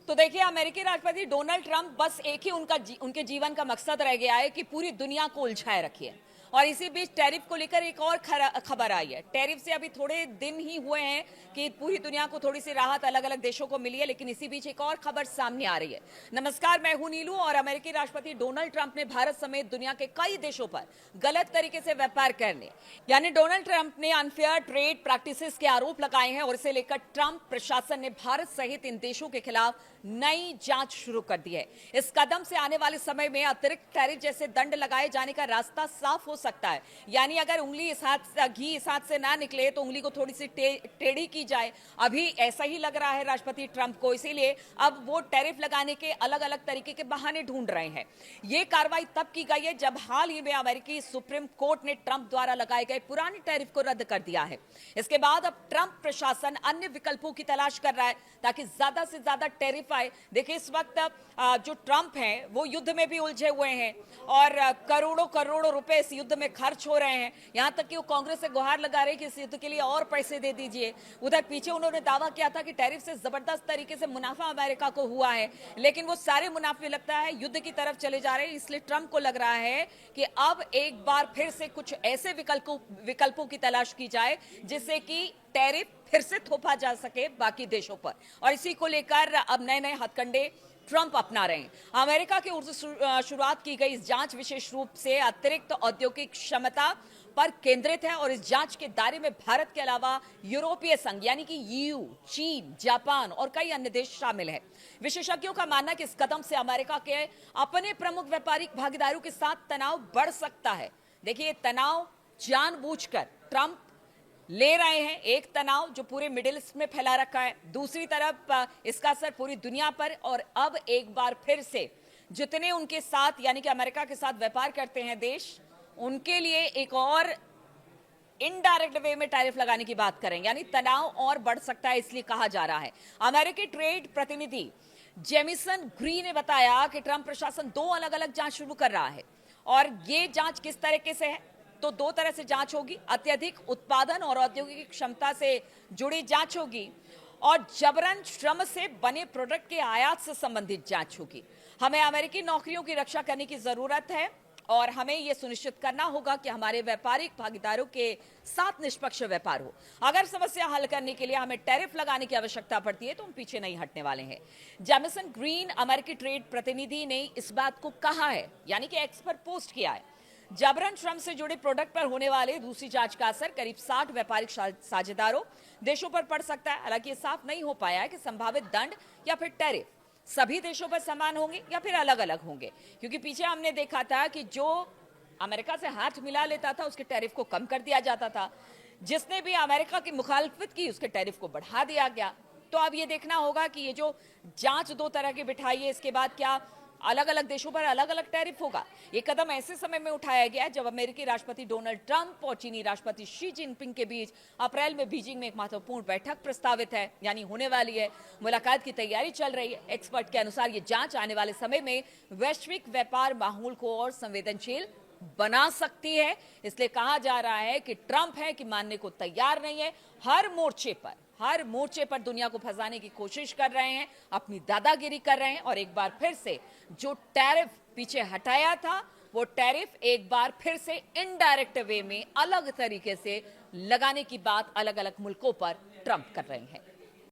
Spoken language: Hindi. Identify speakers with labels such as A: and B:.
A: तो देखिए, अमेरिकी राष्ट्रपति डोनाल्ड ट्रंप बस एक ही उनके जीवन का मकसद रह गया है कि पूरी दुनिया को उलझाए रखिए। और इसी बीच टैरिफ को लेकर एक और खबर आई है। टैरिफ से अभी थोड़े दिन ही हुए हैं कि पूरी दुनिया को थोड़ी सी राहत अलग अलग देशों को मिली है, लेकिन इसी बीच एक और खबर सामने आ रही है। नमस्कार, मैं हूं नीलू और अमेरिकी राष्ट्रपति डोनाल्ड ट्रंप ने भारत समेत दुनिया के कई देशों पर गलत तरीके से व्यापार करने यानी डोनाल्ड ट्रंप ने अनफेयर ट्रेड प्रैक्टिसेस के आरोप लगाए हैं और इसे लेकर ट्रंप प्रशासन ने भारत सहित इन देशों के खिलाफ नई जांच शुरू कर दी है। इस कदम से आने वाले समय में अतिरिक्त टैरिफ जैसे दंड लगाए जाने का रास्ता साफ हो सकता है। यानी अगर उंगली घी इस हाथ से ना निकले तो उंगली को थोड़ी सी टेढ़ी की जाए। अभी ऐसा ही लग रहा है राष्ट्रपति ट्रंप को, इसीलिए अब वो टैरिफ लगाने के अलग अलग तरीके के बहाने ढूंढ रहे हैं। ये कार्रवाई तब की गई है जब हाल ही में अमेरिकी सुप्रीम कोर्ट ने ट्रंप द्वारा लगाए गए पुराने टैरिफ को रद्द कर दिया है। इसके बाद अब ट्रंप प्रशासन अन्य विकल्पों की तलाश कर रहा है ताकि ज्यादा से ज्यादा टैरिफ आए। देखिए, इस वक्त जो ट्रंप हैं वो युद्ध में भी उलझे हुए हैं और करोड़ों करोड़ों रुपए इस युद्ध में खर्च हो रहे हैं। यहां तक कि वो कांग्रेस से गुहार लगा रहे कि इस युद्ध के लिए और पैसे दे दीजिए। उधर पीछे उन्होंने दावा किया था कि टैरिफ से जबरदस्त तरीके से मुनाफा अमेरिका को हुआ है, लेकिन वो सारे मुनाफे लगता है युद्ध की तरफ चले जा रहे हैं। इसलिए ट्रंप को लग रहा है कि अब एक बार फिर से कुछ ऐसे विकल्पों की तलाश की जाए जिससे कि टैरिफ फिर से थोपा जा सके बाकी देशों पर। और इसी को लेकर अब नए नए हथकंडे ट्रंप अपना रहे हैं। अमेरिका की ओर से शुरुआत की गई इस जांच विशेष रूप से अतिरिक्त औद्योगिक क्षमता पर केंद्रित है और इस जांच के दायरे में भारत के अलावा यूरोपीय संघ यानी कि ईयू, चीन, जापान और कई अन्य देश शामिल हैं। विशेषज्ञों का मानना है कि इस कदम से अमेरिका के अपने प्रमुख व्यापारिक भागीदारों के साथ तनाव बढ़ सकता है। देखिए, तनाव जानबूझकर ट्रंप ले रहे हैं, एक तनाव जो पूरे मिडिल ईस्ट में फैला रखा है, दूसरी तरफ इसका असर पूरी दुनिया पर। और अब एक बार फिर से जितने उनके साथ यानी कि अमेरिका के साथ व्यापार करते हैं देश, उनके लिए एक और इनडायरेक्ट वे में टैरिफ लगाने की बात करें, यानी तनाव और बढ़ सकता है, इसलिए कहा जा रहा है। अमेरिकी ट्रेड प्रतिनिधि जेमिसन ग्रीन ने बताया कि ट्रंप प्रशासन दो अलग अलग जांच शुरू कर रहा है और ये जांच किस तरीके से है, तो दो तरह से जांच होगी। अत्यधिक उत्पादन और औद्योगिक क्षमता से जुड़ी जांच होगी और जबरन श्रम से बने प्रोडक्ट के आयात से संबंधित जांच होगी। हमें अमेरिकी नौकरियों की रक्षा करने की जरूरत है और हमें यह सुनिश्चित करना होगा कि हमारे व्यापारिक भागीदारों के साथ निष्पक्ष व्यापार हो। अगर समस्या हल करने के लिए हमें टैरिफ लगाने की आवश्यकता पड़ती है तो हम पीछे नहीं हटने वाले हैं। जेमिसन ग्रीन अमेरिकी ट्रेड प्रतिनिधि ने इस बात को कहा है, यानी कि एक्स पर पोस्ट किया है। जबरन श्रम से जुड़े प्रोडक्ट पर होने वाले दूसरी जांच का असर करीब 60 व्यापारिक साझेदारों देशों पर पड़ सकता है। हालांकि ये साफ नहीं हो पाया है कि संभावित दंड या फिर टैरिफ सभी देशों पर समान होंगे या फिर अलग अलग होंगे, क्योंकि पीछे हमने देखा था कि जो अमेरिका से हाथ मिला लेता था उसके टैरिफ को कम कर दिया जाता था, जिसने भी अमेरिका की मुखालफत की उसके टैरिफ को बढ़ा दिया गया। तो अब ये देखना होगा कि ये जो जांच दो तरह की बिठाई है, इसके बाद क्या अलग अलग देशों पर अलग अलग टैरिफ होगा। ये कदम ऐसे समय में उठाया गया है जब अमेरिकी राष्ट्रपति डोनाल्ड ट्रंप और चीनी राष्ट्रपति शी जिनपिंग के बीच अप्रैल में बीजिंग में एक महत्वपूर्ण बैठक प्रस्तावित है, यानी होने वाली है। मुलाकात की तैयारी चल रही है। एक्सपर्ट के अनुसार ये जांच आने वाले समय में वैश्विक व्यापार माहौल को और संवेदनशील बना सकती है। इसलिए कहा जा रहा है कि ट्रंप है कि मानने को तैयार नहीं है। हर मोर्चे पर दुनिया को फंसाने की कोशिश कर रहे हैं, अपनी दादागिरी कर रहे हैं और एक बार फिर से जो टैरिफ पीछे हटाया था वो टैरिफ एक बार फिर से इनडायरेक्ट वे में अलग तरीके से लगाने की बात अलग अलग मुल्कों पर ट्रंप कर रहे हैं।